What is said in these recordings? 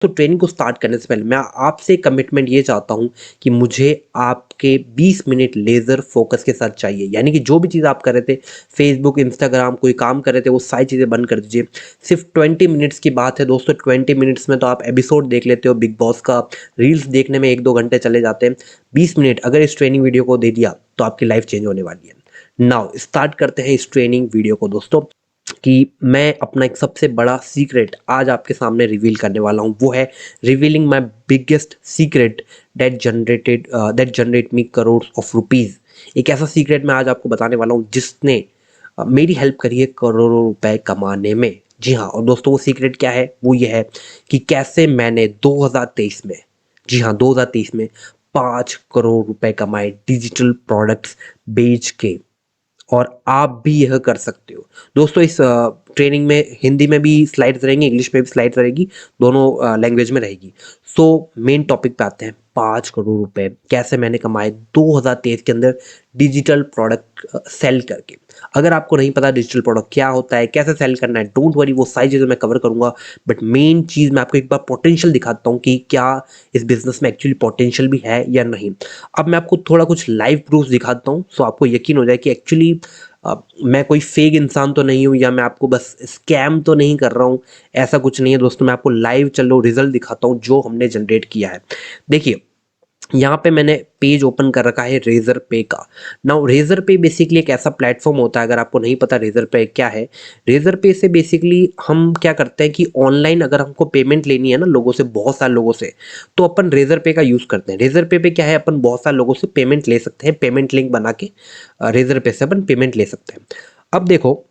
तो ट्रेनिंग को स्टार्ट करने से पहले मैं आपसे कमिटमेंट ये चाहता हूँ कि मुझे आपके 20 मिनट लेज़र फोकस के साथ चाहिए। यानी कि जो भी चीज़ आप कर रहे थे, फेसबुक, इंस्टाग्राम, कोई काम कर रहे थे, वो सारी चीज़ें बंद कर दीजिए। सिर्फ 20 मिनट्स की बात है दोस्तों। 20 मिनट्स में तो आप एपिसोड देख लेते हो बिग बॉस का, रील्स देखने में 1-2 घंटे चले जाते हैं। 20 मिनट अगर इस ट्रेनिंग वीडियो को दे दिया तो आपकी लाइफ चेंज होने वाली है। नाउ स्टार्ट करते हैं इस ट्रेनिंग वीडियो को दोस्तों, कि मैं अपना एक सबसे बड़ा सीक्रेट आज आपके सामने रिवील करने वाला हूँ। वो है revealing my biggest secret that generate me crore of rupees. एक ऐसा सीक्रेट मैं आज आपको बताने वाला हूँ जिसने मेरी हेल्प करी है करोड़ों रुपए कमाने में। जी हाँ, और दोस्तों वो सीक्रेट क्या है? वो ये है कि कैसे मैंने 2023 में, जी हाँ 2023 में 5 करोड़ रुपए कमाए डिजिटल प्रोडक्ट्स बेच के। और आप भी यह कर सकते हो दोस्तों। इस ट्रेनिंग में हिंदी में भी स्लाइड्स रहेंगी, इंग्लिश में भी स्लाइड्स रहेगी, दोनों लैंग्वेज में रहेगी। सो मेन टॉपिक पे आते हैं। 5 करोड़ रुपए कैसे मैंने कमाए 2023 के अंदर डिजिटल प्रोडक्ट सेल करके। अगर आपको नहीं पता डिजिटल प्रोडक्ट क्या होता है, कैसे सेल करना है, डोंट वरी, वो सारी चीज़ें मैं कवर करूंगा। बट मेन चीज़ मैं आपको एक बार पोटेंशियल दिखाता हूँ कि क्या इस बिजनेस में एक्चुअली पोटेंशियल भी है या नहीं। अब मैं आपको थोड़ा कुछ लाइव प्रूफ दिखाता हूँ, सो आपको यकीन हो जाए कि एक्चुअली मैं कोई फेक इंसान तो नहीं हूँ, या मैं आपको बस स्कैम तो नहीं कर रहा हूँ। ऐसा कुछ नहीं है दोस्तों। मैं आपको लाइव चलो रिजल्ट दिखाता हूँ जो हमने जनरेट किया है। देखिए, यहाँ पे मैंने पेज ओपन कर रखा है रेजर पे का। नाउ रेजर पे बेसिकली एक ऐसा प्लेटफॉर्म होता है, अगर आपको नहीं पता रेजर पे क्या है, रेजर पे से बेसिकली हम क्या करते हैं कि ऑनलाइन अगर हमको पेमेंट लेनी है ना लोगों से, बहुत सारे लोगों से, तो अपन रेजर पे का यूज़ करते हैं। रेजर पे क्या है, अपन बहुत सारे लोगों से पेमेंट ले सकते हैं, पेमेंट लिंक बना के रेजर पे से अपन पेमेंट ले सकते हैं। अब देखो,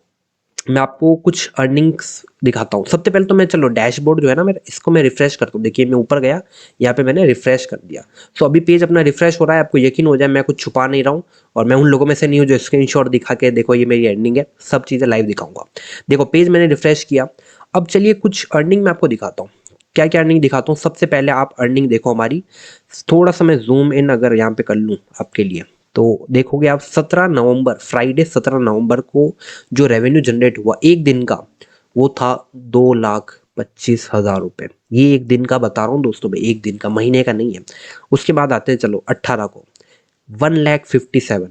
मैं आपको कुछ अर्निंग्स दिखाता हूँ। सबसे पहले तो मैं चलो डैशबोर्ड जो है ना मेरा, इसको मैं रिफ्रेश करता हूँ। देखिए मैं ऊपर गया, यहाँ पे मैंने रिफ्रेश कर दिया। सो अभी पेज अपना रिफ्रेश हो रहा है। आपको यकीन हो जाए मैं कुछ छुपा नहीं रहा हूँ, और मैं उन लोगों में से नहीं हूँ जो स्क्रीनशॉट दिखा के देखो ये मेरी अर्निंग है। सब चीज़ें लाइव दिखाऊंगा। देखो पेज मैंने रिफ्रेश किया। अब चलिए कुछ अर्निंग मैं आपको दिखाता हूँ। क्या क्या अर्निंग दिखाता हूँ। सबसे पहले आप अर्निंग देखो हमारी। थोड़ा सा मैं जूम इन अगर यहाँ पे कर लूँ आपके लिए, तो देखोगे आप 17 नवंबर, फ्राइडे 17 नवंबर को जो रेवेन्यू जनरेट हुआ एक दिन का, वो था 2,25,000 रुपये। ये एक दिन का बता रहा हूँ दोस्तों मैं, एक दिन का, महीने का नहीं है। उसके बाद आते हैं चलो 18 को 1,57,000।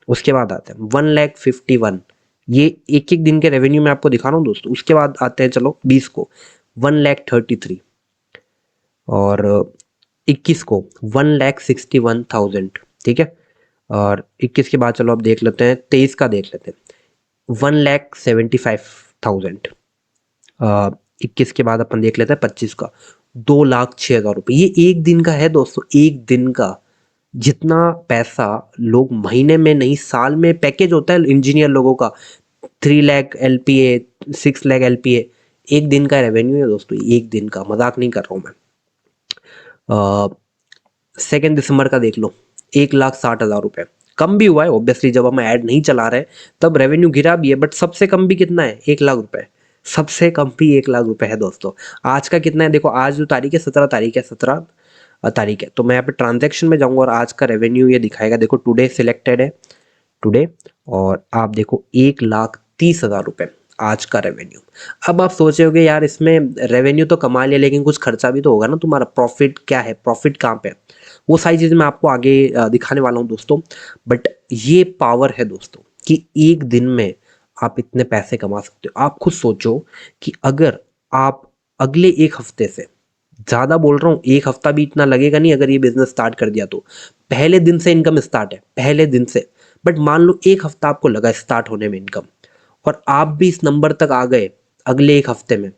उसके बाद आते हैं 1,51,000। ये एक एक दिन के रेवेन्यू में आपको दिखा रहा हूँ दोस्तों। उसके बाद आते हैं चलो 20 को 1,33,000, और 21 को 1,61,000। ठीक है, और 21 के बाद चलो अब देख लेते हैं, 23 का देख लेते हैं 1,75,000। 21 के बाद अपन देख लेते हैं 25 का 2,06,000 रुपये। ये एक दिन का है दोस्तों, एक दिन का। जितना पैसा लोग महीने में नहीं साल में, पैकेज होता है इंजीनियर लोगों का 3 लाख LPA, 6 लाख LPA, एक दिन का रेवेन्यू है दोस्तों, एक दिन का। मजाक नहीं कर रहा हूँ मैं। 2 दिसंबर का देख लो 1,60,000 रुपये। कम भी हुआ है ऑब्वियसली, जब हम ऐड नहीं चला रहे तब रेवेन्यू गिरा भी है, बट सबसे कम भी कितना है, 1 लाख रुपए। सबसे कम भी 1 लाख रुपए है दोस्तों। आज का कितना है देखो, आज जो तारीख है 17 तारीख है, 17 तारीख है, तो मैं यहाँ पे ट्रांजेक्शन में जाऊंगा और आज का रेवेन्यू ये दिखाएगा। देखो टुडे सिलेक्टेड है, टुडे, और आप देखो 1,30,000 रुपये आज का रेवेन्यू। अब आप सोचे होगे यार इसमें रेवेन्यू तो कमा लिया, लेकिन कुछ खर्चा भी तो होगा ना तुम्हारा। प्रॉफिट क्या है, प्रॉफिट कहाँ पे है? वो सारी चीज़ें मैं आपको आगे दिखाने वाला हूँ दोस्तों। बट ये पावर है दोस्तों कि एक दिन में आप इतने पैसे कमा सकते हो। आप खुद सोचो कि अगर आप अगले एक हफ्ते से, ज़्यादा बोल रहा हूँ, एक हफ्ता भी इतना लगेगा नहीं अगर ये बिजनेस स्टार्ट कर दिया तो, पहले दिन से इनकम स्टार्ट है, पहले दिन से। बट मान लो एक हफ्ता आपको लगा स्टार्ट होने में इनकम, और आप भी इस नंबर तक आ गए अगले एक हफ्ते में।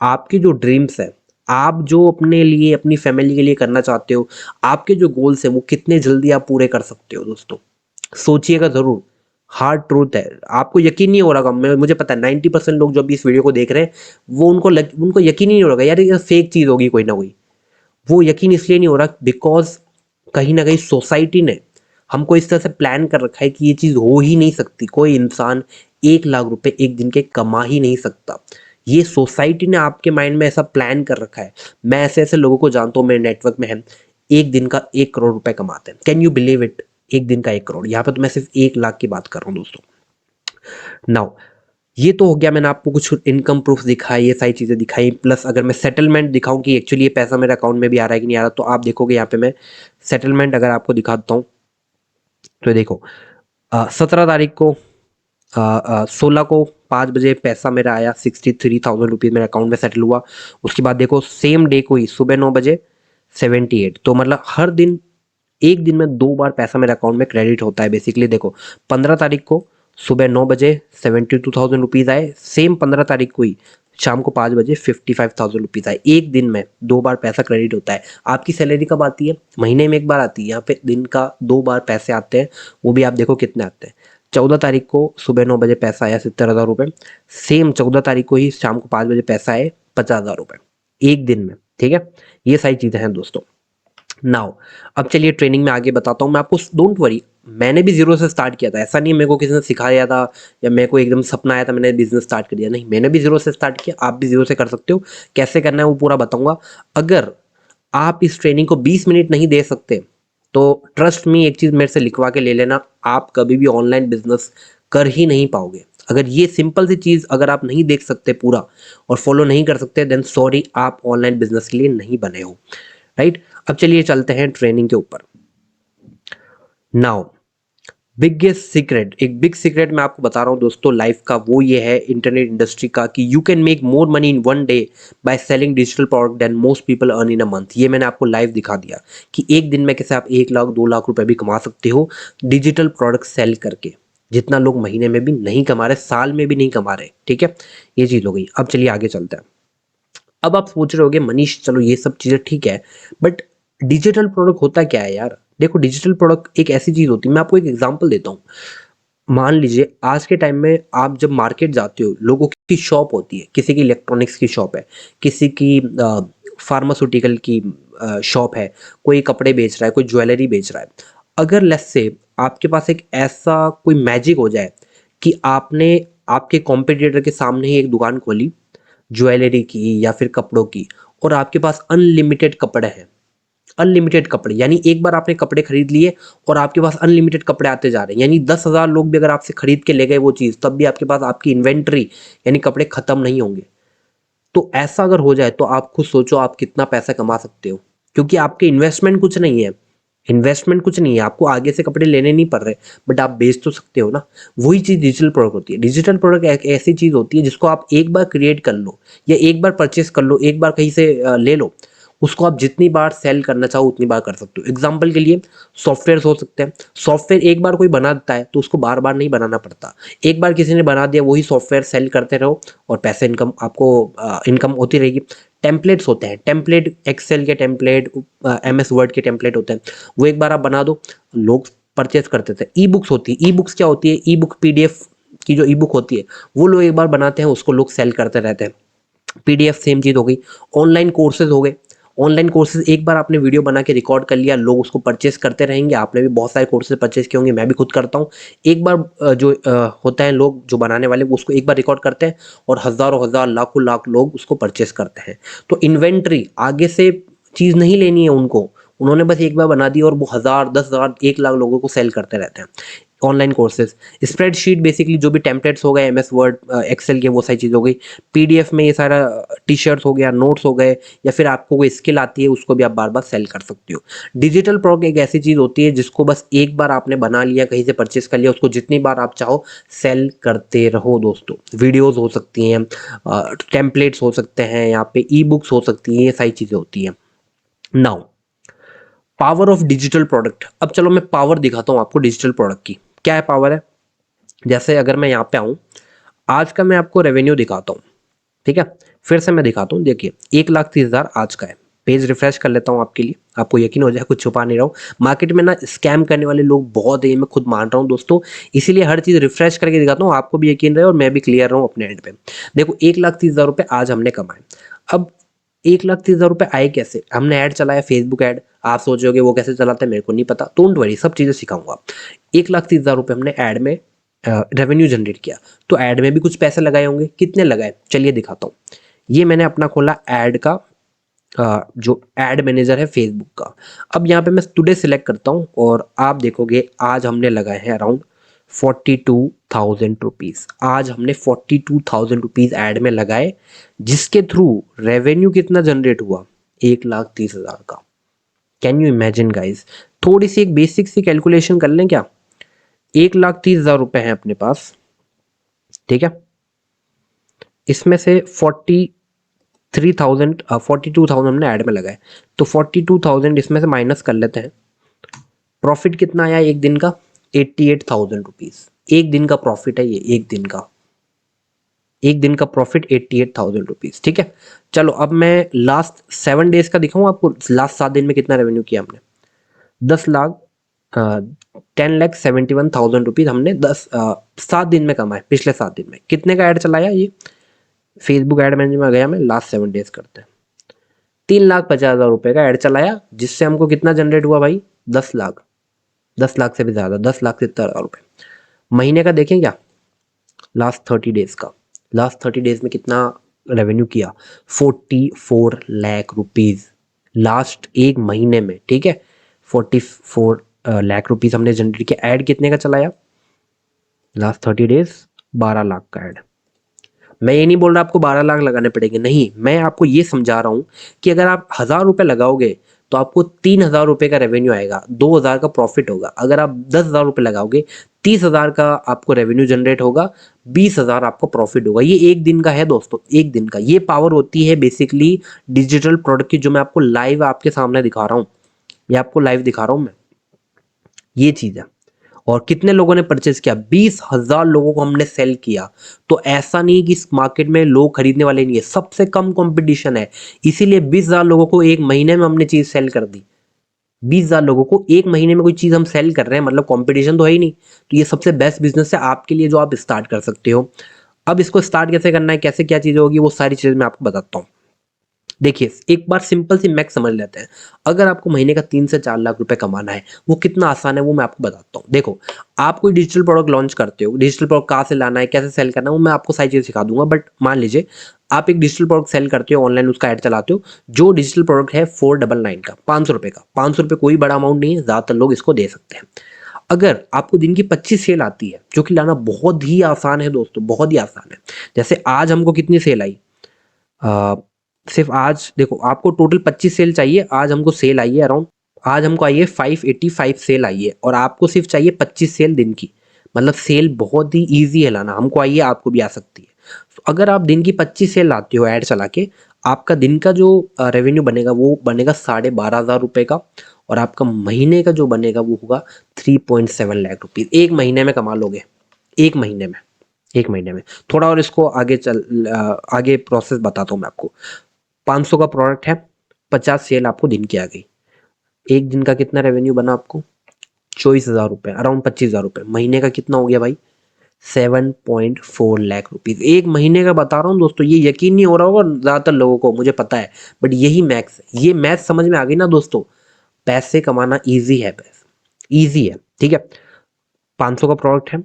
आपकी जो ड्रीम्स है, आप जो अपने लिए अपनी फैमिली के लिए करना चाहते हो, आपके जो गोल्स है, वो कितने जल्दी आप पूरे कर सकते हो दोस्तों, सोचिएगा जरूर। हार्ड ट्रूथ है। आपको यकीन नहीं हो रहा, मैं मुझे पता है 90% लोग जो भी इस वीडियो को देख रहे हैं, वो उनको यकीन ही नहीं हो रहा यार ये फेक चीज होगी कोई ना कोई। वो यकीन इसलिए नहीं हो रहा बिकॉज कहीं ना कहीं सोसाइटी ने हमको इस तरह से प्लान कर रखा है कि ये चीज हो ही नहीं सकती। कोई इंसान 1 लाख रुपए एक दिन के कमा ही नहीं सकता। ये सोसाइटी ने आपके माइंड में ऐसा प्लान कर रखा है। मैं ऐसे ऐसे लोगों को जानता हूँ, मेरे नेटवर्क में है, एक दिन का 1 करोड़ रुपए कमाते हैं। Can you believe it? एक दिन का 1 करोड़। यहाँ पे तो मैं सिर्फ 1 लाख की बात कर रहा हूँ दोस्तों। नाउ ये तो हो गया, मैंने आपको कुछ इनकम प्रूफ दिखाई, ये सारी चीज़ें दिखाई, प्लस अगर मैं सेटलमेंट दिखाऊं कि एक्चुअली ये पैसा मेरे अकाउंट में भी आ रहा है कि नहीं आ रहा, तो आप देखोगे यहाँ पे मैं सेटलमेंट अगर आपको दिखाता हूँ तो देखो 17 तारीख को 16 को 5 बजे पैसा मेरा आया, 63,000 रुपीज़ मेरे अकाउंट में सेटल हुआ। उसके बाद देखो सेम डे को ही सुबह 9 बजे 78, तो मतलब हर दिन एक दिन में 2 बार पैसा मेरे अकाउंट में क्रेडिट होता है बेसिकली। देखो 15 तारीख को सुबह 9 बजे 72,000 रुपीज़ आए, सेम 15 तारीख को ही शाम को 5 बजे 55,000 रुपीज़ आए। एक दिन में 2 बार पैसा क्रेडिट होता है। आपकी सैलरी कब आती है? महीने में 1 बार आती है, यहाँ पे दिन का 2 बार पैसे आते हैं। वो भी आप देखो कितने आते हैं। 14 तारीख को सुबह 9 बजे पैसा आया 70,000 रुपये, सेम 14 तारीख को ही शाम को 5 बजे पैसा आए 50,000 रुपये एक दिन में। ठीक है, ये सारी चीज़ें हैं दोस्तों। नाउ अब चलिए ट्रेनिंग में आगे बताता हूँ मैं आपको। डोंट वरी, मैंने भी जीरो से स्टार्ट किया था, ऐसा नहीं मेरे को किसी ने सिखाया था या मेरे को एकदम सपना आया था मैंने बिजनेस स्टार्ट कर दिया, नहीं, मैंने भी जीरो से स्टार्ट किया, आप भी जीरो से कर सकते हो। कैसे करना है वो पूरा बताऊंगा। अगर आप इस ट्रेनिंग को 20 मिनट नहीं दे सकते तो ट्रस्ट मी, एक चीज मेरे से लिखवा के ले लेना, आप कभी भी ऑनलाइन बिजनेस कर ही नहीं पाओगे। अगर ये सिंपल सी चीज अगर आप नहीं देख सकते पूरा और फॉलो नहीं कर सकते, देन सॉरी, आप ऑनलाइन बिजनेस के लिए नहीं बने हो। राइट, अब चलिए चलते हैं ट्रेनिंग के ऊपर। नाउ बिगेस्ट सीक्रेट, एक बिग सीक्रेट मैं आपको बता रहा हूं दोस्तों लाइफ का, वो ये है इंटरनेट इंडस्ट्री का कि you can make more money in one day by selling digital product then most people earn in a month. ये मैंने आपको लाइव दिखा दिया कि एक दिन में कैसे आप 1 लाख 2 लाख रुपए भी कमा सकते हो डिजिटल प्रोडक्ट सेल करके, जितना लोग महीने में भी नहीं कमा रहे, साल में भी नहीं कमा रहे। ठीक है, ये चीज हो गई। अब चलिए आगे चलते हैं। अब आप सोच रहे होगे मनीष चलो ये सब चीजें ठीक है, बट डिजिटल प्रोडक्ट होता क्या है यार? देखो डिजिटल प्रोडक्ट एक ऐसी चीज होती है, मैं आपको एक एग्जांपल देता हूँ। मान लीजिए आज के टाइम में आप जब मार्केट जाते हो, लोगों की शॉप होती है, किसी की इलेक्ट्रॉनिक्स की शॉप है, किसी की फार्मास्यूटिकल की शॉप है, कोई कपड़े बेच रहा है, कोई ज्वेलरी बेच रहा है। अगर लेट्स से आपके पास एक ऐसा कोई मैजिक हो जाए कि आपने आपके कॉम्पिटिटर के सामने ही एक दुकान खोली ज्वेलरी की या फिर कपड़ों की, और आपके पास अनलिमिटेड कपड़े हैं, अनलिमिटेड कपड़े, यानी एक बार आपने कपड़े खरीद लिए और आपके पास अनलिमिटेड कपड़े आते जा रहे हैं, यानी 10,000 लोग भी अगर आपसे खरीद के ले गए वो चीज़, तब भी आपके पास आपकी इन्वेंट्री यानी कपड़े खत्म नहीं होंगे। तो ऐसा अगर हो जाए तो आप खुद सोचो आप कितना पैसा कमा सकते हो, क्योंकि आपके इन्वेस्टमेंट कुछ नहीं है, इन्वेस्टमेंट कुछ नहीं है, आपको आगे से कपड़े लेने नहीं पड़ रहे, बट आप बेच तो सकते हो ना। वही चीज डिजिटल प्रोडक्ट होती है। डिजिटल प्रोडक्ट एक ऐसी चीज होती है जिसको आप एक बार क्रिएट कर लो या एक बार परचेस कर लो, एक बार कहीं से ले लो, उसको आप जितनी बार सेल करना चाहो उतनी बार कर सकते हो। एग्जाम्पल के लिए सॉफ्टवेयर हो सकते हैं, सॉफ्टवेयर एक बार कोई बना देता है तो उसको बार बार नहीं बनाना पड़ता, एक बार किसी ने बना दिया वही सॉफ्टवेयर सेल करते रहो और पैसे इनकम आपको इनकम होती रहेगी। टेम्पलेट्स होते हैं, टेम्पलेट एक्सेल के टेम्पलेट, MS वर्ड के टेम्पलेट होते हैं, वो एक बार आप बना दो लोग परचेस करते थे। ई बुक्स होती है, ई बुक्स क्या होती है, ई बुक PDF की जो ई बुक होती है वो लोग एक बार बनाते हैं, उसको लोग सेल करते रहते हैं। PDF सेम चीज हो गई। ऑनलाइन कोर्सेज हो गए, ऑनलाइन कोर्सेज एक बार आपने वीडियो बना के रिकॉर्ड कर लिया, लोग उसको परचेस करते रहेंगे। आपने भी बहुत सारे कोर्सेज परचेस किए होंगे, मैं भी खुद करता हूँ। एक बार जो होता है लोग जो बनाने वाले वो उसको एक बार रिकॉर्ड करते हैं और हजारों हजार लाखों लाख लोग उसको परचेस करते हैं। तो इन्वेंट्री आगे से चीज नहीं लेनी है उनको, उन्होंने बस एक बार बना दी और वो 1,000 10,000 1 लाख लोगों को सेल करते रहते हैं। ऑनलाइन कोर्सेज, स्प्रेडशीट बेसिकली जो भी टेम्पलेट्स हो गए, MS वर्ड एक्सेल के, वो सारी चीज़ हो गई। PDF में ये सारा T-शर्ट्स हो गया, नोट्स हो गए, या फिर आपको कोई स्किल आती है उसको भी आप बार बार सेल कर सकते हो। डिजिटल प्रोडक्ट एक ऐसी चीज़ होती है जिसको बस एक बार आपने बना लिया, कहीं से परचेस कर लिया, उसको जितनी बार आप चाहो सेल करते रहो दोस्तों। वीडियोज हो सकती हैं, टेम्पलेट्स हो सकते हैं, यहाँ पे ई बुक्स हो सकती हैं, ये सारी चीज़ें होती हैं। Now power of digital product. अब चलो मैं पावर दिखाता हूँ आपको डिजिटल प्रोडक्ट की, क्या है पावर है। जैसे अगर मैं यहाँ पे आऊँ, आज का मैं आपको रेवेन्यू दिखाता हूँ, ठीक है, फिर से मैं दिखाता हूँ। देखिए 1,30,000 आज का है। पेज रिफ्रेश कर लेता हूँ आपके लिए, आपको यकीन हो जाए कुछ छुपा नहीं रहा हूँ। मार्केट में ना स्कैम करने वाले लोग बहुत है, ये मैं खुद मान रहा हूँ दोस्तों, इसीलिए हर चीज रिफ्रेश करके दिखाता हूँ, आपको भी यकीन रहे और मैं भी क्लियर रहूँ अपने एंड पे। देखो 1,30,000 रुपये आज हमने कमाए। अब 1,30,000 रुपये आए कैसे? हमने ऐड चलाया, फेसबुक ऐड। आप सोचोगे वो कैसे चलाते हैं, मेरे को नहीं पता, डोंट वरी, सब चीजें सिखाऊंगा। 1,30,000 रुपये हमने ऐड में रेवेन्यू जनरेट किया, तो ऐड में भी कुछ पैसे लगाए होंगे, कितने लगाए चलिए दिखाता हूँ। ये मैंने अपना खोला ऐड का जो एड मैनेजर है फेसबुक का। अब यहाँ पे मैं टुडे सिलेक्ट करता हूँ और आप देखोगे आज हमने लगाए हैं अराउंड ₹42,000। आज हमने ₹42,000 ऐड में लगाए, जिसके थ्रू रेवेन्यू कितना जनरेट हुआ? 1,30,000 का। Can you imagine guys? थोड़ी सी एक बेसिक सी कैलकुलेशन कर लें क्या? 1,30,000 रुपए हैं अपने पास, ठीक है। इसमें से 42,000 हमने ऐड में लगाए, तो 42,000 इसमें से माइनस कर लेते हैं। प्रॉफिट कितना आया एक दिन का? ₹88,000। एक दिन का प्रॉफिट है ये, एक दिन का, एक दिन का प्रॉफिट ₹88,000, ठीक है। चलो अब मैं लास्ट 7 डेज का दिखाऊं आपको, लास्ट 7 दिन में कितना रेवेन्यू किया हमने। 10,71,000 रुपीज हमने 7 दिन में कमाए। पिछले 7 दिन में कितने का ऐड चलाया? ये फेसबुक एड मैनेजर में गया मैं, लास्ट 7 डेज करते हैं। 3,50,000 रुपए का ऐड चलाया, जिससे हमको कितना जनरेट हुआ भाई? 10 लाख, 10 लाख से भी ज्यादा, 10,70,000 रुपए। महीने का देखें क्या? लास्ट 30 डेज का, लास्ट 30 डेज में कितना रेवेन्यू किया? 44 लाख रुपीज लास्ट एक महीने में, ठीक है। 44 लाख रुपीज हमने जनरेट किया। ऐड कितने का चलाया लास्ट 30 डेज? 12 लाख का ऐड। मैं ये नहीं बोल रहा आपको 12 लाख लगाने पड़ेंगे, नहीं, मैं आपको ये समझा रहा हूं कि अगर आप 1,000 रुपए लगाओगे तो आपको 3,000 रुपए का रेवेन्यू आएगा, 2,000 का प्रॉफिट होगा। अगर आप 10,000 रुपए लगाओगे, 30,000 का आपको रेवेन्यू जनरेट होगा, 20,000 आपको प्रॉफिट होगा। ये एक दिन का है दोस्तों, एक दिन का। ये पावर होती है बेसिकली डिजिटल प्रोडक्ट की, जो मैं आपको लाइव आपके सामने दिखा रहा हूँ। ये आपको लाइव दिखा रहा हूँ मैं, ये चीज है। और कितने लोगों ने परचेज किया? 20,000 लोगों को हमने सेल किया। तो ऐसा नहीं कि इस मार्केट में लोग खरीदने वाले नहीं है, सबसे कम कंपटीशन है, इसीलिए 20,000 लोगों को एक महीने में हमने चीज सेल कर दी। 20,000 लोगों को एक महीने में कोई चीज हम सेल कर रहे हैं, मतलब कंपटीशन तो है ही नहीं। तो ये सबसे बेस्ट बिजनेस है आपके लिए, जो आप स्टार्ट कर सकते हो। अब इसको स्टार्ट कैसे करना है, कैसे क्या चीजें होगी, वो सारी चीजें मैं आपको बताता हूँ। देखिए एक बार सिंपल सी मैथ समझ लेते हैं। अगर आपको महीने का 3 से 4 लाख रुपए कमाना है, वो कितना आसान है वो मैं आपको बताता हूँ। देखो, आप कोई डिजिटल प्रोडक्ट लॉन्च करते हो, डिजिटल प्रोडक्ट कहाँ से लाना है, कैसे सेल करना है, वो मैं आपको सारी चीजें सिखा दूंगा। बट मान लीजिए आप एक डिजिटल प्रोडक्ट सेल करते हो, ऑनलाइन उसका ऐड चलाते हो। जो डिजिटल प्रोडक्ट है 499 का, 500 रुपए का। 500 रुपए कोई बड़ा अमाउंट नहीं है, ज्यादातर लोग इसको दे सकते हैं। अगर आपको दिन की 25 सेल आती है, जो कि लाना बहुत ही आसान है दोस्तों, बहुत ही आसान है। जैसे आज हमको कितनी सेल आई? अ, सिर्फ आज देखो, आपको टोटल 25 सेल चाहिए, आज हमको सेल आई है अराउंड, आज हमको आई है 585 सेल आई है, और आपको सिर्फ चाहिए 25 सेल दिन की। मतलब सेल बहुत ही ईजी है लाना, हमको आई है, आपको भी आ सकती है। तो अगर आप दिन की 25 सेल लाते हो ऐड चला के, आपका दिन का जो रेवेन्यू बनेगा वो बनेगा 12,500 रुपए का, और आपका महीने का जो बनेगा वो होगा 3.7 लाख रुपीज। एक महीने में कमा लोगे, एक महीने में, एक महीने में। थोड़ा और इसको आगे प्रोसेस बताता हूँ मैं आपको। 500 का प्रोडक्ट है, 50 सेल आपको दिन की आ गई, एक दिन का कितना रेवेन्यू बना आपको? 24,000 रुपए, अराउंड 25,000 रुपए। महीने का कितना हो गया भाई? 7.4 लाख रुपीज। एक महीने का बता रहा हूँ दोस्तों, ये यकीन नहीं हो रहा होगा ज्यादातर लोगों को, मुझे पता है, बट यही मैक्स है। ये मैथ समझ में आ गई ना दोस्तों? पैसे कमाना ईजी है, पैसे ईजी है, ठीक है। 500 का प्रोडक्ट है,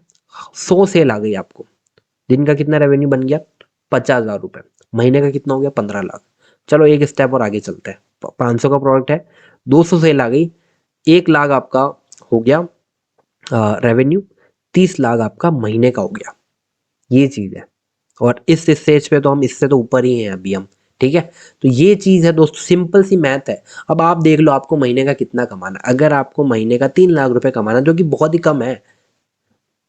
100 सेल आ गई आपको, दिन का कितना रेवेन्यू बन गया? 50,000 रुपए। महीने का कितना हो गया? 15 लाख। चलो एक स्टेप और आगे चलते हैं। 500 का प्रोडक्ट है, 200 सेल आ गई, 1 लाख आपका हो गया रेवेन्यू, 30 लाख आपका महीने का हो गया। ये चीज है, और इस स्टेज पे तो हम इससे तो ऊपर ही हैं अभी हम, ठीक है। तो ये चीज है दोस्तों, सिंपल सी मैथ है। अब आप देख लो आपको महीने का कितना कमाना है। अगर आपको महीने का 3 लाख रुपए कमाना, जो कि बहुत ही कम है,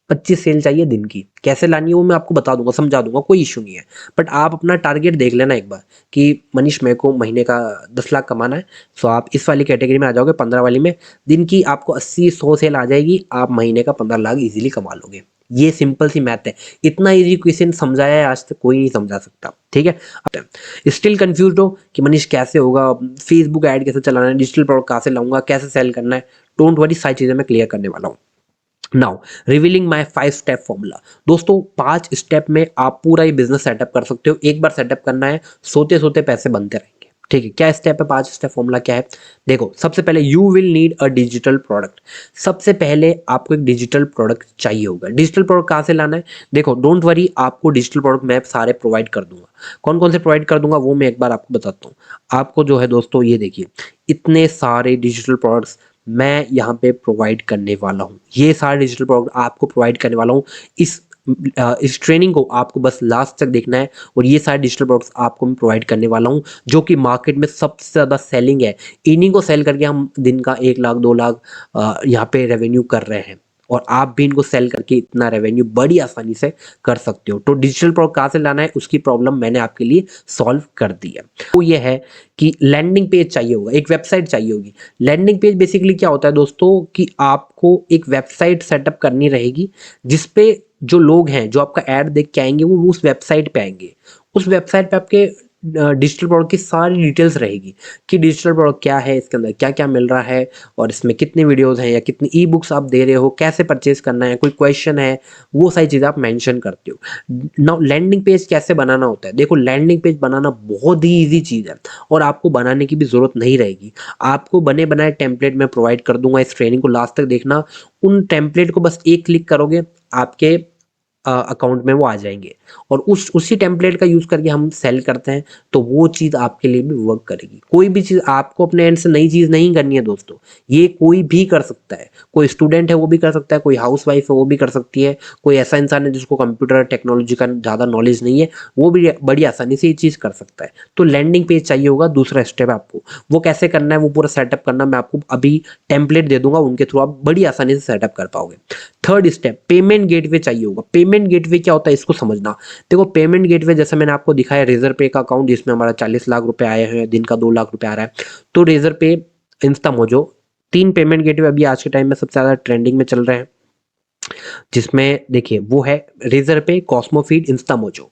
25 सेल चाहिए दिन की। कैसे लानी है वो मैं आपको बता दूंगा, समझा दूंगा, कोई इशू नहीं है। बट आप अपना टारगेट देख लेना एक बार कि मनीष मेरे को महीने का 10 लाख कमाना है। सो आप इस वाली कैटेगरी में आ जाओगे, 15 वाली में। दिन की आपको 80-100 सेल आ जाएगी, आप महीने का 15 लाख इजीली कमा लोगे। ये सिंपल सी मैथ है। इतना इजी क्वेश्चन समझाया है आज तक कोई नहीं समझा सकता, ठीक है। स्टिल कंफ्यूज हो कि मनीष कैसे होगा, फेसबुक ऐड कैसे चलाना है, डिजिटल प्रोडक्ट कहाँ से लाऊंगा, कैसे सेल करना है, डोंट वरी, सारी चीजें मैं क्लियर करने वाला हूँ। Now revealing my 5 step formula. दोस्तों 5 स्टेप में आप पूरा ये बिजनेस सेटअप कर सकते हो। एक बार सेटअप करना है, सोते सोते पैसे बनते रहेंगे, ठीक है। क्या स्टेप है? 5 स्टेप फॉर्मूला क्या है? देखो, सबसे पहले you will need a digital product. सबसे पहले आपको एक डिजिटल प्रोडक्ट चाहिए होगा। डिजिटल प्रोडक्ट कहाँ से लाना है? देखो डोंट वरी, आपको डिजिटल प्रोडक्ट मैं सारे प्रोवाइड कर दूंगा। कौन कौन से प्रोवाइड कर दूंगा वो मैं एक बार आपको बताता हूँ। आपको जो है दोस्तों, ये देखिए, इतने सारे डिजिटल प्रोडक्ट्स मैं यहाँ पे प्रोवाइड करने वाला हूँ। ये सारे डिजिटल प्रोडक्ट आपको प्रोवाइड करने वाला हूँ। इस ट्रेनिंग को आपको बस लास्ट तक देखना है और ये सारे डिजिटल प्रोडक्ट्स आपको मैं प्रोवाइड करने वाला हूँ जो कि मार्केट में सबसे ज़्यादा सेलिंग है। इन्हीं को सेल करके हम दिन का 1 लाख 2 लाख यहाँ पे रेवेन्यू कर रहे हैं और आप भी इनको सेल करके इतना रेवेन्यू बड़ी आसानी से कर सकते हो। तो डिजिटल प्रोडक्ट कहाँ से लाना है उसकी प्रॉब्लम मैंने आपके लिए सॉल्व कर दी है। वो ये है कि लैंडिंग पेज चाहिए होगा, एक वेबसाइट चाहिए होगी। लैंडिंग पेज बेसिकली क्या होता है दोस्तों कि आपको एक वेबसाइट सेटअप करनी रहेगी जिसपे जो लोग हैं जो आपका ऐड देख के आएंगे वो उस वेबसाइट पे आएंगे। उस वेबसाइट पे आपके डिजिटल प्रोडक्ट की सारी डिटेल्स रहेगी कि डिजिटल प्रोडक्ट क्या है, इसके अंदर क्या क्या मिल रहा है और इसमें कितनी वीडियोस हैं या कितनी ई बुक्स आप दे रहे हो, कैसे परचेज करना है, कोई क्वेश्चन है, वो सारी चीज़ें आप मेंशन करते हो। नाउ लैंडिंग पेज कैसे बनाना होता है, देखो लैंडिंग पेज बनाना बहुत ही ईजी चीज़ है और आपको बनाने की भी ज़रूरत नहीं रहेगी। आपको बने बनाए टेम्पलेट मैं प्रोवाइड कर दूंगा, इस ट्रेनिंग को लास्ट तक देखना। उन टेम्पलेट को बस एक क्लिक करोगे आपके अकाउंट में वो आ जाएंगे और उसी टेम्पलेट का यूज करके हम सेल करते हैं तो वो चीज आपके लिए भी वर्क करेगी। कोई भी चीज आपको अपने एंड से नई चीज नहीं करनी है दोस्तों, ये कोई भी कर सकता है। कोई स्टूडेंट है वो भी कर सकता है, कोई हाउस वाइफ है वो भी कर सकती है, कोई ऐसा इंसान है जिसको कंप्यूटर टेक्नोलॉजी का ज्यादा नॉलेज नहीं है वो भी बड़ी आसानी से ये चीज कर सकता है। तो लैंडिंग पेज चाहिए होगा, दूसरा स्टेप आपको वो कैसे करना है, वो पूरा सेटअप करना मैं आपको अभी टेम्पलेट दे दूंगा, उनके थ्रू आप बड़ी आसानी से सेटअप कर पाओगे। थर्ड स्टेप पेमेंट गेटवे चाहिए होगा। पेमेंट गेटवे क्या होता है इसको समझना। देखो पेमेंट गेटवे जैसे मैंने आपको दिखाया रेजर पे का अकाउंट जिसमें हमारा 40 लाख रुपए आए हैं, दिन का 2 लाख रुपए आ रहा है। तो रेजर पे, इंस्टामोजो, 3 पेमेंट गेटवे अभी आज के टाइम में सबसे ज्यादा ट्रेंडिंग में चल रहे हैं। जिसमें देखिए वो है रेजर पे, कॉस्मोफीड, इंस्टामोजो।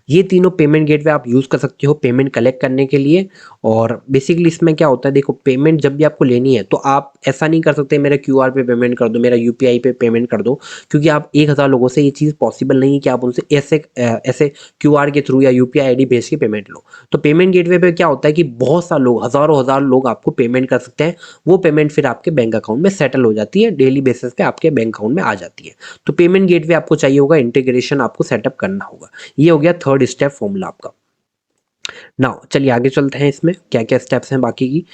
ये तीनों पेमेंट गेटवे आप यूज कर सकते हो पेमेंट कलेक्ट करने के लिए। और बेसिकली इसमें क्या होता है, देखो पेमेंट जब भी आपको लेनी है तो आप ऐसा नहीं कर सकते मेरे क्यूआर पे पेमेंट कर दो, मेरा यूपीआई पे पेमेंट कर दो, क्योंकि आप 1000 लोगों से ये चीज पॉसिबल नहीं है कि आप उनसे ऐसे ऐसे क्यूआर के थ्रू या यूपीआई आईडी भेज के पेमेंट लो। तो पेमेंट गेटवे पे क्या होता है कि बहुत सारे लोग, हजारों हजार लोग आपको पेमेंट कर सकते हैं। वो पेमेंट फिर आपके बैंक अकाउंट में सेटल हो जाती है, डेली बेसिस पे आपके बैंक अकाउंट में आ जाती है। तो पेमेंट गेटवे आपको चाहिए होगा, इंटीग्रेशन आपको सेटअप करना होगा। ये हो गया थर्ड स्टेप फॉर्मूला आपका। नाउ चलिए आगे चलते हैं, इसमें क्या क्या स्टेप्स हैं बाकी की।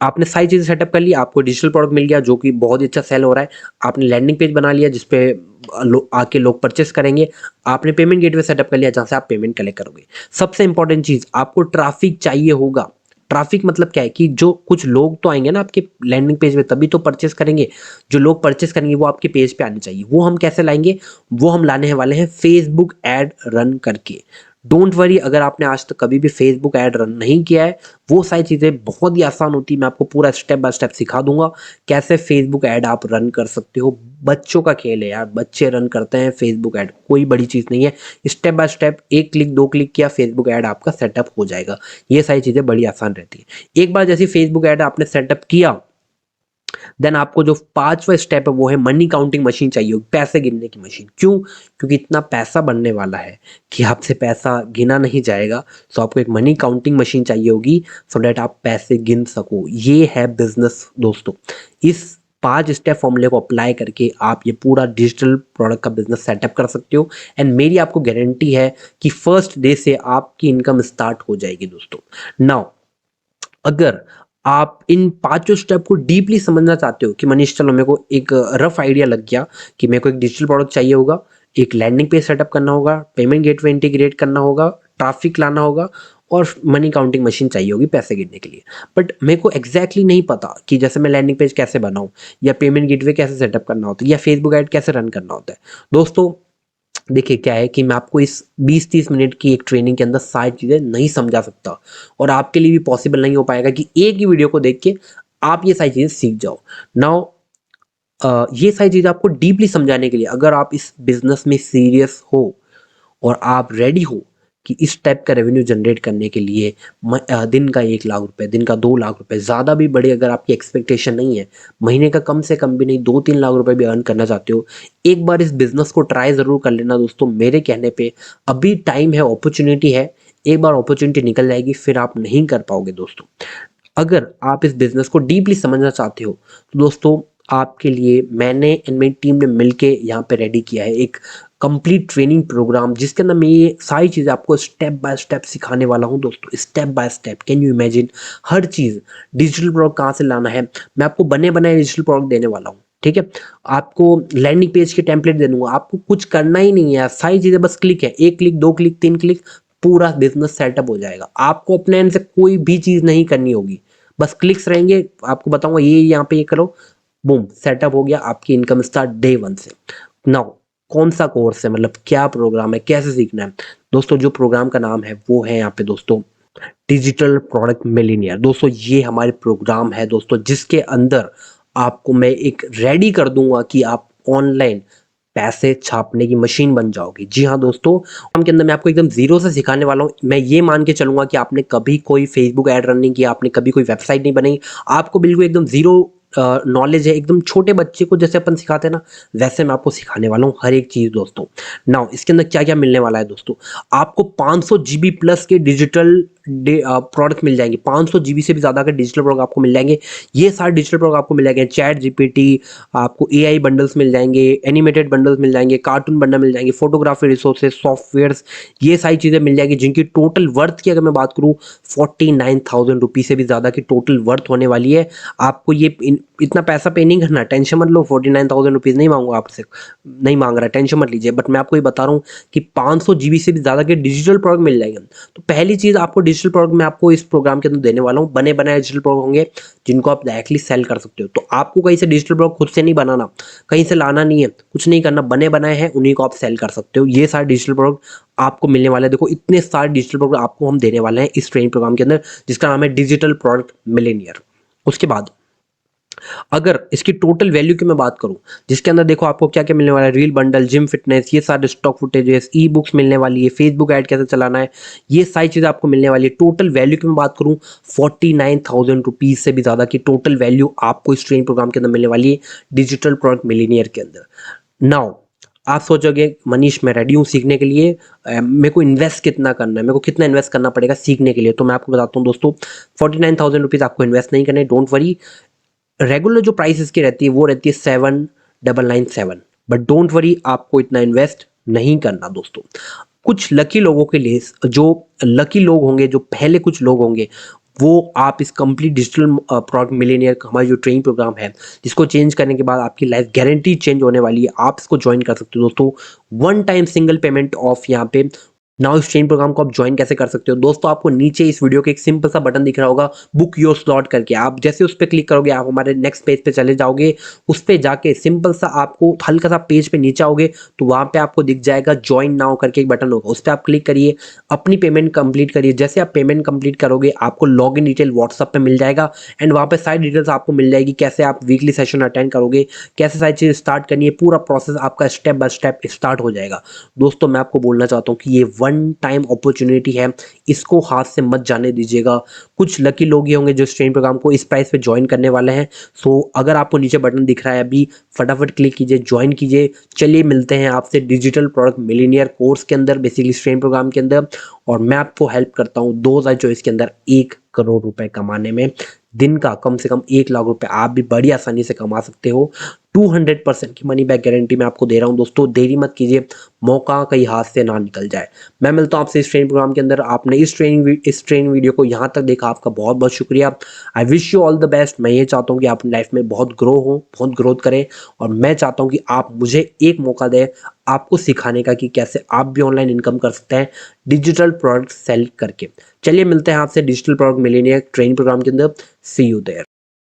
आपने सारी चीजें सेटअप कर ली, आपको डिजिटल प्रोडक्ट मिल गया जो कि बहुत ही अच्छा सेल हो रहा है। आपने लैंडिंग पेज बना लिया जिसपे आके लोग परचेस करेंगे। आपने पेमेंट गेटवे सेटअप कर लिया जहां से आप पेमेंट कलेक्ट करोगे। सबसे इंपॉर्टेंट चीज, आपको ट्रैफिक चाहिए होगा। ट्रैफिक मतलब क्या है कि जो कुछ लोग तो आएंगे ना आपके लैंडिंग पेज पे, तभी तो परचेस करेंगे। जो लोग परचेस करेंगे वो आपके पेज पे आने चाहिए। वो हम कैसे लाएंगे, वो हम लाने वाले हैं फेसबुक एड रन करके। डोंट वरी, अगर आपने आज तक कभी भी फेसबुक ऐड रन नहीं किया है, वो सारी चीज़ें बहुत ही आसान होती है। मैं आपको पूरा स्टेप बाय स्टेप सिखा दूंगा कैसे फेसबुक ऐड आप रन कर सकते हो। बच्चों का खेल है यार, बच्चे रन करते हैं फेसबुक ऐड, कोई बड़ी चीज़ नहीं है। स्टेप बाय स्टेप, एक क्लिक 2 क्लिक किया, फेसबुक ऐड आपका सेटअप हो जाएगा। ये सारी चीज़ें बड़ी आसान रहती है। एक बार जैसे फेसबुक ऐड आपने सेटअप किया, देन आपको जो पांचवा स्टेप है वो है मनी काउंटिंग मशीन चाहिए होगी, पैसे गिनने की मशीन। क्यों? क्योंकि इतना पैसा बनने वाला है कि आपसे पैसा गिना नहीं जाएगा। सो आपको एक मनी काउंटिंग मशीन चाहिए होगी सो डेट आप पैसे गिन सको। ये है बिजनेस दोस्तों। इस 5 स्टेप फॉर्मूले को अप्लाई करके आप ये पूरा डिजिटल प्रोडक्ट का बिजनेस सेटअप कर सकते हो। एंड मेरी आपको गारंटी है कि फर्स्ट डे से आपकी इनकम स्टार्ट हो जाएगी दोस्तों। नाउ अगर आप इन पांचों स्टेप को डीपली समझना चाहते हो कि मनीष चलो मेरे को एक रफ आइडिया लग गया कि मेरे को एक डिजिटल प्रोडक्ट चाहिए होगा, एक लैंडिंग पेज सेटअप करना होगा, पेमेंट गेटवे इंटीग्रेट करना होगा, ट्रैफिक लाना होगा और मनी काउंटिंग मशीन चाहिए होगी पैसे गिनने के लिए। बट मेरे को एग्जैक्टली नहीं पता कि जैसे मैं लैंडिंग पेज कैसे बनाऊं या पेमेंट गेटवे कैसे सेटअप करना होता है या फेसबुक ऐड कैसे रन करना होता है। दोस्तों देखिए क्या है कि मैं आपको इस 20-30 मिनट की एक ट्रेनिंग के अंदर सारी चीज़ें नहीं समझा सकता और आपके लिए भी पॉसिबल नहीं हो पाएगा कि एक ही वीडियो को देख के आप ये सारी चीज़ें सीख जाओ। नाउ ये सारी चीज़ें आपको डीपली समझाने के लिए, अगर आप इस बिजनेस में सीरियस हो और आप रेडी हो कि इस टाइप का रेवेन्यू जनरेट करने के लिए दिन का 1 लाख रुपए, दिन का 2 लाख रुपए, ज़्यादा भी बड़े अगर आपकी एक्सपेक्टेशन नहीं है, महीने का कम से कम भी नहीं 2-3 लाख रुपए भी अर्न करना चाहते हो, एक बार इस बिजनेस को ट्राई ज़रूर कर लेना दोस्तों मेरे कहने पे। अभी टाइम है, अपॉर्चुनिटी है, एक बार अपॉर्चुनिटी निकल जाएगी फिर आप नहीं कर पाओगे दोस्तों। अगर आप इस बिजनेस को डीपली समझना चाहते हो तो दोस्तों आपके लिए मैंने एंड मेरी टीम ने मिलके यहाँ पे रेडी किया है एक कंप्लीट ट्रेनिंग प्रोग्राम जिसके अंदर मैं ये सारी चीज़ें आपको स्टेप बाय स्टेप सिखाने वाला हूँ दोस्तों, step by step. Can you imagine, her cheese digital product कहाँ से लाना है, मैं आपको बने बनाए डिजिटल प्रोडक्ट देने वाला हूँ, ठीक है। आपको लैंडिंग पेज के टेम्पलेट दे दूंगा, आपको कुछ करना ही नहीं है, सारी चीज़ें बस क्लिक है, 1 क्लिक 2 क्लिक 3 क्लिक, पूरा बिजनेस सेटअप हो जाएगा। आपको अपने एंड से कोई भी चीज़ नहीं करनी होगी, बस क्लिक्स रहेंगे, आपको बताऊंगा ये यहाँ पे ये करो, बूम सेटअप हो गया, आपकी इनकम स्टार्ट डे 1 से। नाउ कौन सा कोर्स है, मतलब क्या प्रोग्राम है, कैसे सीखना है दोस्तों। जो प्रोग्राम का नाम है वो है यहाँ पे दोस्तों डिजिटल प्रोडक्ट मिलीनियर। दोस्तों ये हमारे प्रोग्राम है दोस्तों, जिसके अंदर आपको मैं एक रेडी कर दूंगा कि आप ऑनलाइन पैसे छापने की मशीन बन जाओगे। जी हाँ दोस्तों, काम के अंदर मैं आपको एकदम जीरो से सिखाने वाला हूँ। मैं ये मान के चलूंगा कि आपने कभी कोई फेसबुक ऐड रन नहीं किया, आपने कभी कोई वेबसाइट नहीं बनाई, आपको बिल्कुल एकदम जीरो नॉलेज है, एकदम छोटे बच्चे को जैसे अपन सिखाते हैं ना, वैसे मैं आपको सिखाने वाला हूँ हर एक चीज़ दोस्तों। नाउ इसके अंदर क्या क्या मिलने वाला है दोस्तों, आपको 500 जीबी प्लस के डिजिटल प्रोडक्ट मिल जाएंगे, 500 जीबी से भी ज़्यादा के डिजिटल प्रोडक्ट आपको मिल जाएंगे। ये सारे डिजिटल प्रोडक्ट आपको मिल जाएंगे, चैट जीपीटी, आपको एआई बंडल्स मिल जाएंगे, एनिमेटेड बंडल्स मिल जाएंगे, कार्टून बंडल मिल जाएंगे, फोटोग्राफी रिसोर्सेज, सॉफ्टवेयर्स, ये सारी चीज़ें मिल जाएगी, जिनकी टोटल वर्थ की अगर मैं बात करूँ 49,000 रुपीज़ से भी ज़्यादा की टोटल वर्थ होने वाली है। आपको ये इतना पैसा पे नहीं करना, टेंशन मत लो, 49,000 रुपीज़ नहीं मांगूंगा आपसे, नहीं मांग रहा, टेंशन मत लीजिए। बट मैं आपको ये बता रहा हूँ कि 500 जीबी से भी ज़्यादा के डिजिटल प्रोडक्ट मिल जाएंगे। तो पहली चीज़ आपको डिजिटल प्रोडक्ट मैं आपको इस प्रोग्राम के अंदर देने वाला हूँ, बने बनाए डिजिटल प्रोडक्ट होंगे जिनको आप डायरेक्टली सेल कर सकते हो। तो आपको कहीं से डिजिटल प्रोडक्ट खुद से नहीं बनाना, कहीं से लाना नहीं है, कुछ नहीं करना, बने बनाए हैं उन्हीं को आप सेल कर सकते हो। ये सारे डिजिटल प्रोडक्ट आपको मिलने वाले हैं। देखो इतने सारे डिजिटल प्रोडक्ट आपको हम देने वाले हैं इस ट्रेनिंग प्रोग्राम के अंदर, जिसका नाम है डिजिटल प्रोडक्ट मिलेनियर। उसके बाद अगर इसकी टोटल वैल्यू की मैं बात करूं, जिसके अंदर देखो आपको क्या क्या मिलने वाला है, रील बंडल, जिम फिटनेस, ये सारे स्टॉक फुटेजेस, ई बुक्स मिलने वाली है, फेसबुक ऐड कैसे चलाना है, ये सारी चीज़ें आपको मिलने वाली है। टोटल वैल्यू की मैं बात करूं 49,000 रुपीज़ से भी ज़्यादा की टोटल वैल्यू आपको इस ट्रेनिंग प्रोग्राम के अंदर मिलने वाली है डिजिटल प्रोडक्ट मिलीनियर के अंदर। नाउ आप सोचोगे मनीष मैं रेडी हूँ सीखने के लिए, मेरे को इन्वेस्ट कितना करना है, मेरे को कितना इन्वेस्ट करना पड़ेगा सीखने के लिए। तो मैं आपको बताता हूँ दोस्तों, 49,000 रुपीज़ आपको इन्वेस्ट नहीं करने, डोंट वरी। रेगुलर जो प्राइस इसकी रहती है वो रहती है 7,997, बट डोंट वरी आपको इतना इन्वेस्ट नहीं करना दोस्तों। कुछ लकी लोगों के लिए, जो लकी लोग होंगे, जो पहले कुछ लोग होंगे, वो आप इस कंप्लीट डिजिटल प्रोडक्ट मिलेनियर हमारा जो ट्रेनिंग प्रोग्राम है, जिसको चेंज करने के बाद आपकी लाइफ गारंटी चेंज होने वाली है, आप इसको ज्वाइन कर सकते हो दोस्तों। One time single payment of यहाँ पे। नाउ इस ट्रेनिंग प्रोग्राम को आप ज्वाइन कैसे कर सकते हो दोस्तों, आपको नीचे इस वीडियो के एक सिंपल सा बटन दिख रहा होगा बुक योर स्लॉट करके, आप जैसे उस पर क्लिक करोगे आप हमारे नेक्स्ट पेज पे चले जाओगे। उस पे जाके सिंपल सा आपको हल्का सा पेज पे नीचे आओगे तो वहां पे आपको दिख जाएगा ज्वाइन नाउ करके एक बटन होगा, उस पर आप क्लिक करिए, अपनी पेमेंट कंप्लीट करिए। जैसे आप पेमेंट कंप्लीट करोगे आपको लॉग इन डिटेल व्हाट्सएप पे मिल जाएगा, एंड वहां पे सारी डिटेल्स आपको मिल जाएगी, कैसे आप वीकली सेशन अटेंड करोगे, कैसे सारी चीज़ स्टार्ट करनी है, पूरा प्रोसेस आपका स्टेप बाय स्टेप स्टार्ट हो जाएगा। दोस्तों मैं आपको बोलना चाहता हूँ कि ये वन टाइम अपॉर्चुनिटी है, इसको हाथ से मत जाने दीजिएगा। कुछ लकी लोग ही होंगे जो इस ट्रेनिंग प्रोग्राम को इस प्राइस पे ज्वाइन करने वाले हैं। सो अगर आपको नीचे बटन दिख रहा है अभी फटाफट क्लिक कीजिए, ज्वाइन कीजिए। चलिए मिलते हैं आपसे डिजिटल प्रोडक्ट मिलीनियर कोर्स के अंदर, बेसिकली इस ट्रेनिंग प्रोग्राम के अंदर, और मैं आपको हेल्प करता हूँ 2024 के अंदर 1 करोड़ रुपए कमाने में। दिन का कम से कम 1 लाख रुपए आप भी बड़ी आसानी से कमा सकते हो। 200% की मनी बैक गारंटी मैं आपको दे रहा हूं दोस्तों, देरी मत कीजिए, मौका कहीं हाथ से ना निकल जाए। मैं मिलता हूं आपसे इस ट्रेनिंग प्रोग्राम के अंदर। आपने इस ट्रेनिंग वीडियो को यहां तक देखा, आपका बहुत बहुत शुक्रिया। I wish you all the best. मैं ये चाहता हूं कि आप लाइफ में बहुत ग्रो हो, बहुत ग्रोथ करें, और मैं चाहता हूं कि आप मुझे एक मौका दें आपको सिखाने का कि कैसे आप भी ऑनलाइन इनकम कर सकते हैं डिजिटल प्रोडक्ट सेल करके। चलिए मिलते हैं आपसे digital product millionaire training program के अंदर। See you there.